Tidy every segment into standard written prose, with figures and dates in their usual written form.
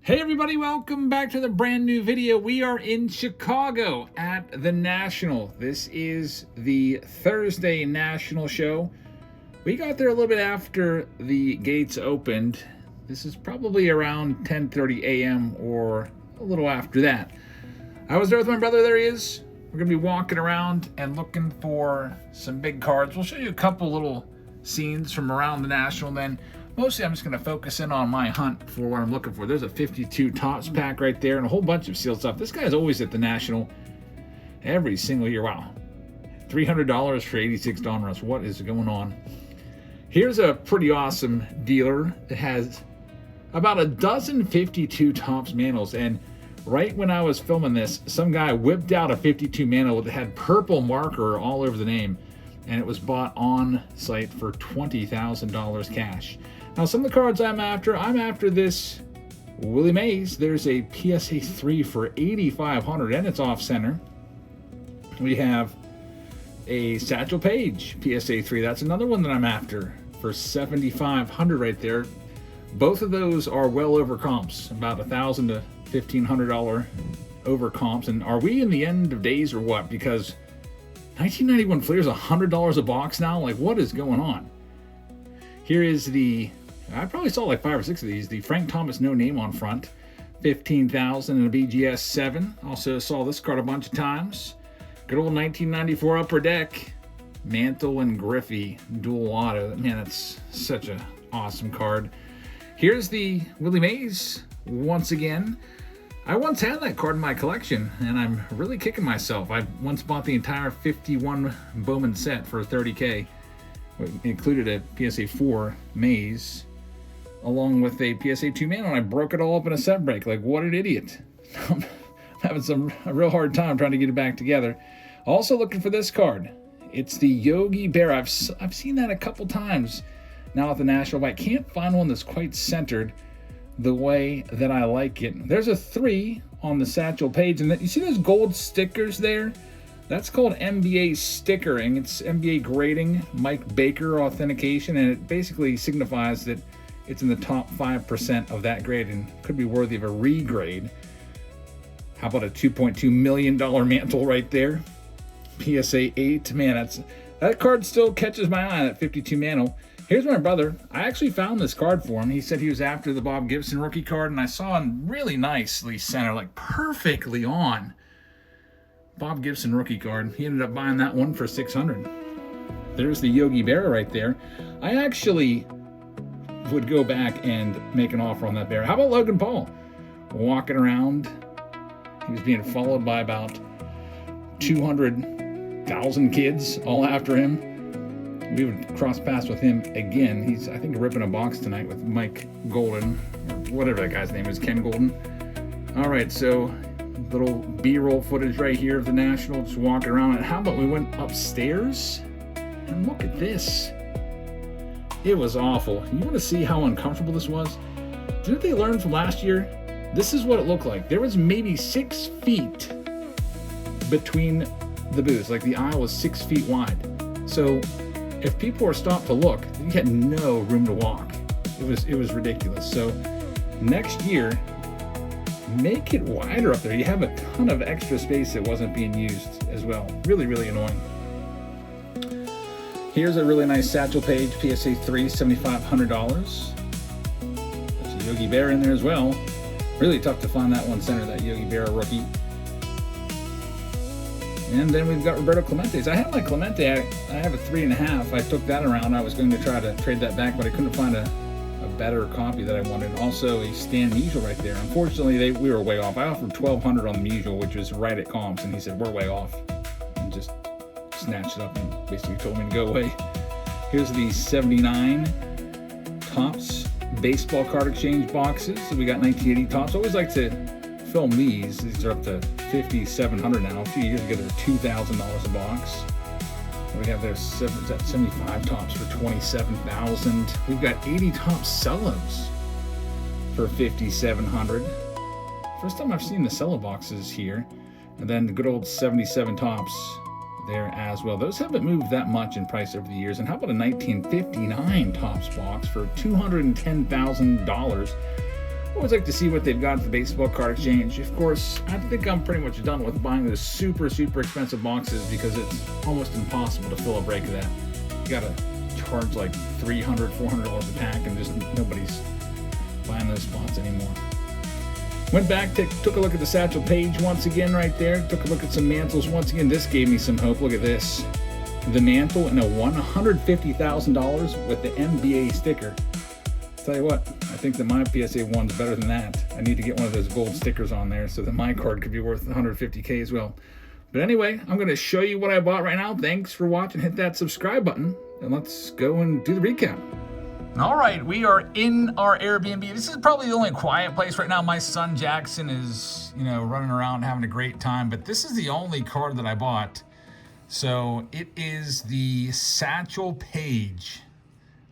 Hey everybody, welcome back to the brand new video. We are in Chicago at the National. This is the Thursday National show. We got there a little bit after the gates opened. This is probably around 10:30 a.m. or a little after that. I was there with my brother. There he is. We're going to be walking around and looking for some big cards. We'll show you a couple little scenes from around the National. Then mostly I'm just going to focus in on my hunt for what I'm looking for. There's a 52 Topps pack right there and a whole bunch of sealed stuff. This guy's always at the National every single year. Wow. $300 for 86 Donruss. What is going on? Here's a pretty awesome dealer that has about a dozen 52 Topps Manals. And right when I was filming this, some guy whipped out a 52 Mantle that had purple marker all over the name. And it was bought on site for $20,000 cash. Now, some of the cards I'm after this Willie Mays. There's a PSA 3 for $8,500, and it's off center. We have a Satchel Paige PSA 3. That's another one that I'm after for $7,500 right there. Both of those are well over comps, about $1,000 to $1,500 over comps. And are we in the end of days or what? Because 1991 Fleer's $100 a box now. Like, what is going on? Here is the, I probably saw like 5 or 6 of these. The Frank Thomas no name on front, $15,000 and a BGS 7. Also saw this card a bunch of times. Good old 1994 Upper Deck, Mantle and Griffey dual auto. Man, that's such an awesome card. Here's the Willie Mays once again. I once had that card in my collection, and I'm really kicking myself. I once bought the entire 51 Bowman set for $30K. It included a PSA 4 Mays, along with a PSA 2 Mantle, and I broke it all up in a set break. Like, what an idiot. I'm having a real hard time trying to get it back together. Also looking for this card. It's the Yogi Berra. I've seen that a couple times now at the National, but I can't find one that's quite centered the way that I like it. There's a 3 on the Satchel Paige, and you see those gold stickers there? That's called NBA stickering. It's NBA grading, Mike Baker authentication, and it basically signifies that it's in the top 5% of that grade and could be worthy of a regrade. How about a $2.2 million Mantle right there? PSA 8. Man, that card still catches my eye, that 52 Mantle. Here's my brother. I actually found this card for him. He said he was after the Bob Gibson rookie card, and I saw him really nicely centered, like perfectly on Bob Gibson rookie card. He ended up buying that one for $600. There's the Yogi Berra right there. I actually would go back and make an offer on that Berra. How about Logan Paul? Walking around. He was being followed by about 200,000 kids all after him. We would cross paths with him again. He's, I think, ripping a box tonight with Mike Golden, or whatever that guy's name is, Ken Golden. All right, so little B-roll footage right here of the National, just walking around. And how about we went upstairs? And look at this. It was awful. You want to see how uncomfortable this was? Didn't they learn from last year? This is what it looked like. There was maybe 6 feet between the booths. Like, the aisle was 6 feet wide. So if people were stopped to look, you had no room to walk. It was ridiculous. So next year, make it wider up there. You have a ton of extra space that wasn't being used as well. Really, really annoying. Here's a really nice Satchel Paige PSA 3, $7,500. There's a Yogi Berra in there as well. Really tough to find that one center, that Yogi Berra rookie. And then we've got Roberto Clemente's. I have my Clemente. I have a 3.5. I took that around. I was going to try to trade that back, but I couldn't find a better copy that I wanted. Also, a Stan Musial right there. Unfortunately, we were way off. I offered $1,200 on the Musial, which was right at comps, and he said, we're way off. And just snatched it up and basically told me to go away. Here's the 79 Topps baseball card exchange boxes. So we got 1980 Topps. I always like to film these. These are up to $5,700 now. A few years ago, they were $2,000 a box. We have their 75 Topps for $27,000. We've got 80 Topps Cellos for $5,700. First time I've seen the Cello boxes here. And then the good old 77 Topps there as well. Those haven't moved that much in price over the years. And how about a 1959 Topps box for $210,000? Always like to see what they've got at the baseball card exchange. Of course, I think I'm pretty much done with buying those super expensive boxes because it's almost impossible to fill a break of that. You gotta charge like $300, $400 a pack, and just nobody's buying those spots anymore. Went back, took a look at the Satchel Paige once again right there. Took a look at some mantles once again. This gave me some hope. Look at this. The mantle and a $150,000 with the NBA sticker. Tell you what, I think that my PSA 1's better than that. I need to get one of those gold stickers on there so that my card could be worth $150K as well. But anyway, I'm going to show you what I bought right now. Thanks for watching. Hit that subscribe button, and let's go and do the recap. All right, we are in our Airbnb. This is probably the only quiet place right now. My son Jackson is, running around having a great time, but this is the only card that I bought. So it is the Satchel Paige.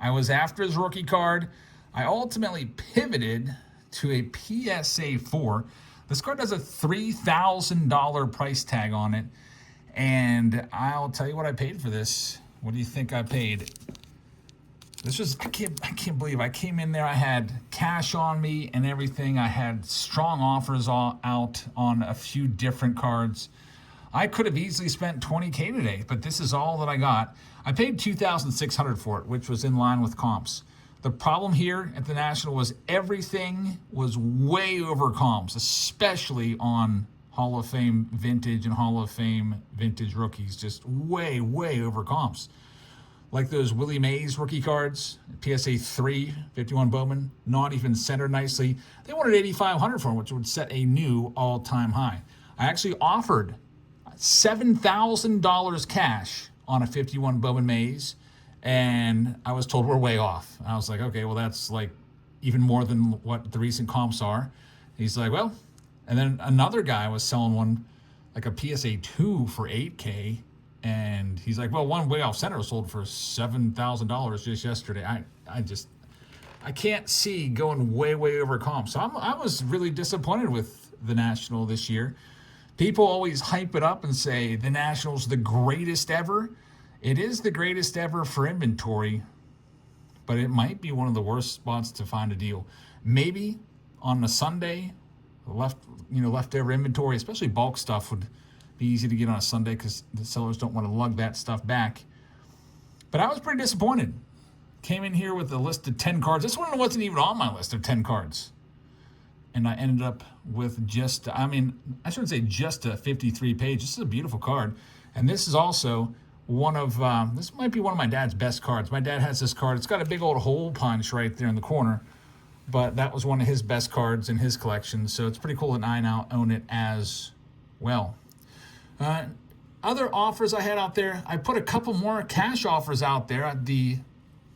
I was after his rookie card. I ultimately pivoted to a PSA 4. This card has a $3,000 price tag on it. And I'll tell you what I paid for this. What do you think I paid? This was, I can't believe I came in there. I had cash on me and everything. I had strong offers out on a few different cards. I could have easily spent $20K today, but this is all that I got. I paid $2,600 for it, which was in line with comps. The problem here at the National was everything was way over comps, especially on Hall of Fame vintage and Hall of Fame vintage rookies, just way over comps. Like those Willie Mays rookie cards, PSA 3, 51 Bowman, not even centered nicely. They wanted $8,500 for them, which would set a new all-time high. I actually offered $7,000 cash on a 51 Bowman Mays, and I was told we're way off. I was like, okay, well, that's like even more than what the recent comps are. He's like, well, and then another guy was selling one, like a PSA 2 for $8K, and he's like, well, one way off center sold for $7,000 just yesterday. I can't see going way over comps. So I was really disappointed with the National this year. People always hype it up and say the National's the greatest ever. It is the greatest ever for inventory, but it might be one of the worst spots to find a deal. Maybe on a Sunday, leftover inventory, especially bulk stuff, would be easy to get on a Sunday because the sellers don't want to lug that stuff back. But I was pretty disappointed. Came in here with a list of 10 cards. This one wasn't even on my list of 10 cards. And I ended up with I shouldn't say just a 53 page. This is a beautiful card. And this is also this might be one of my dad's best cards. My dad has this card. It's got a big old hole punch right there in the corner. But that was one of his best cards in his collection. So it's pretty cool that I now own it as well. Other offers I had out there, I put a couple more cash offers out there. The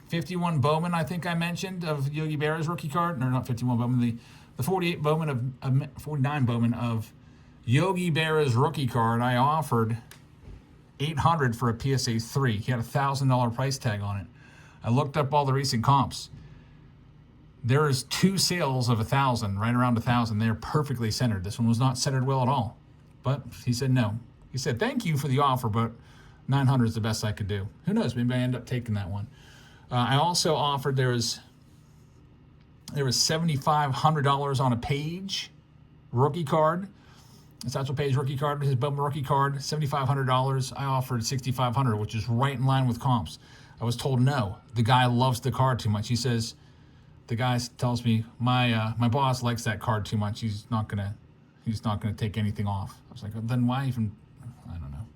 51 Bowman, I think I mentioned, of Yogi Berra's rookie card. No, not 51 Bowman, the 48 Bowman of 49 Bowman of Yogi Berra's rookie card. I offered $800 for a PSA 3. He had a $1,000 price tag on it. I looked up all the recent comps. There's 2 sales of 1,000, right around 1,000. They're perfectly centered. This one was not centered well at all. But he said no. He said, thank you for the offer, but 900 is the best I could do. Who knows? Maybe I end up taking that one. I also offered, there was $7,500 on a Page rookie card. The Satchel Paige rookie card, his Bowman rookie card, $7,500. I offered $6,500, which is right in line with comps. I was told no. The guy loves the card too much. He says, the guy tells me, my boss likes that card too much. He's not gonna take anything off. I was like, then why even? I don't know.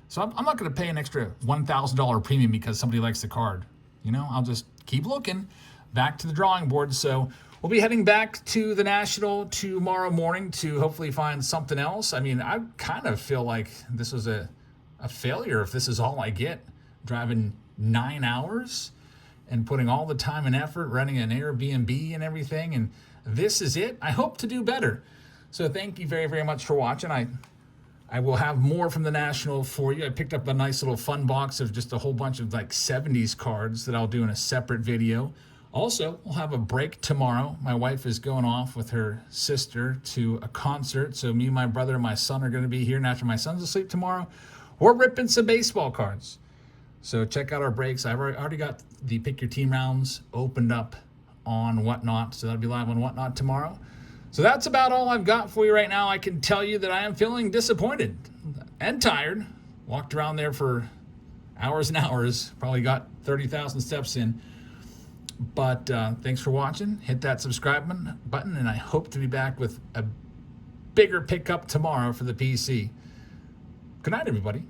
So I'm not gonna pay an extra $1,000 premium because somebody likes the card. I'll just keep looking. Back to the drawing board. So we'll be heading back to the National tomorrow morning to hopefully find something else. I kind of feel like this was a failure if this is all I get. Driving 9 hours and putting all the time and effort, renting an Airbnb and everything, and this is it. I hope to do better. So thank you very, very much for watching. I will have more from the National for you. I picked up a nice little fun box of just a whole bunch of like 70s cards that I'll do in a separate video. Also, we'll have a break tomorrow. My wife is going off with her sister to a concert, so me, my brother, and my son are going to be here, and after my son's asleep tomorrow, we're ripping some baseball cards. So check out our breaks. I've already got the Pick Your Team rounds opened up on Whatnot. So that'll be live on Whatnot tomorrow. So that's about all I've got for you right now. I can tell you that I am feeling disappointed and tired. Walked around there for hours and hours. Probably got 30,000 steps in. But thanks for watching. Hit that subscribe button, and I hope to be back with a bigger pickup tomorrow for the PC. Good night, everybody.